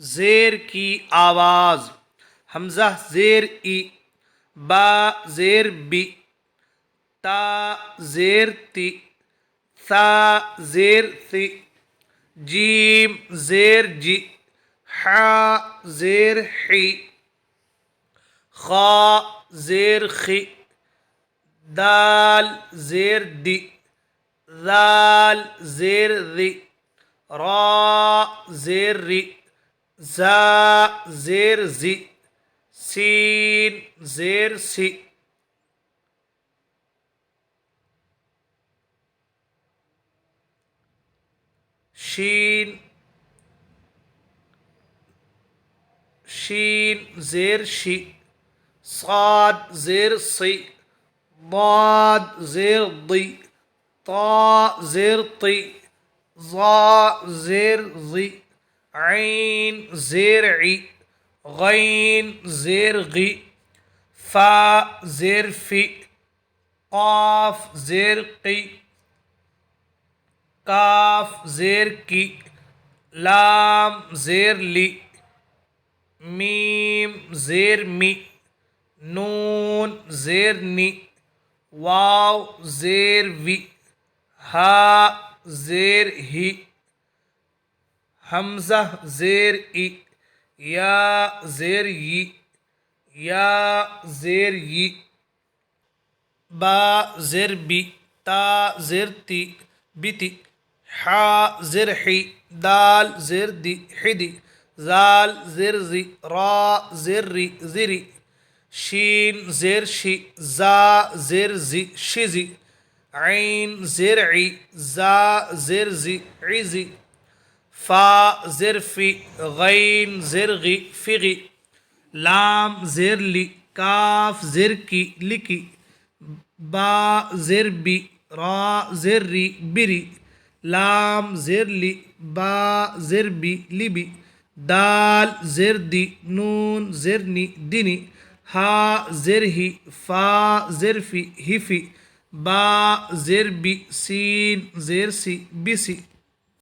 ज़ेर की आवाज़, हमज़ा ज़ेर ई, बा ज़ेर बी, ता ज़ेर ती, सा ज़ेर सी, जीम ज़ेर जी, हा ज़ेर ही, खा ज़ेर खी, दाल ज़ेर दी, ज़ाल ज़ेर ज़ी, रा ज़ेर री, ज़ा ज़ेर ज़ी, सीन ज़ेर सी, शीन शीन ज़ेर शी, साद ज़ेर सी, ضاد ज़ेर दी, ता ज़ेर ती, ज़ा ज़ेर ज़ी, ऐन ज़ेर ई, गैन ज़ेर गी, फ़ा ज़ेर फ़ी, क़ाफ ज़ेर क़ी, काफ ज़ेर की, लाम ज़ेर ली, मीम ज़ेर मी, नून ज़ेर नी, वाव ज़ेर वी, हा ज़ेर ही, हमज़ा ज़ेर ई, या ज़ेर यी, या ज़ेर यी, बा ज़ेर बी, ता ज़ेर ती, बिती, हा ज़ेर ही, दाल ज़ेर दी, हिदी, ज़ाल ज़ेर ज़ी, रा ज़ेर री, ज़िरी, शीन ज़ेर शी, ज़ा ज़ेर ज़ी, शिज़ी, ऐन ज़ेर ई, ज़ा ज़ेर ज़ी, इज़ी, फ़ा ज़ेर फ़ी, गैन ज़ेर गी, फ़िगी, लाम ज़ेर ली, काफ ज़ेर की, लिकी, बा ज़ेर बी, रा ज़ेर री, बिरी, लाम ज़ेर ली, बा ज़ेर बी, लिबी, दाल ज़ेर दी, नून ज़ेर नी, दिनी, हा ज़ेर ही, फ़ा ज़ेर फ़ी, हिफ़ी, बा ज़ेर बी, सीन ज़ेर सी, बिसी।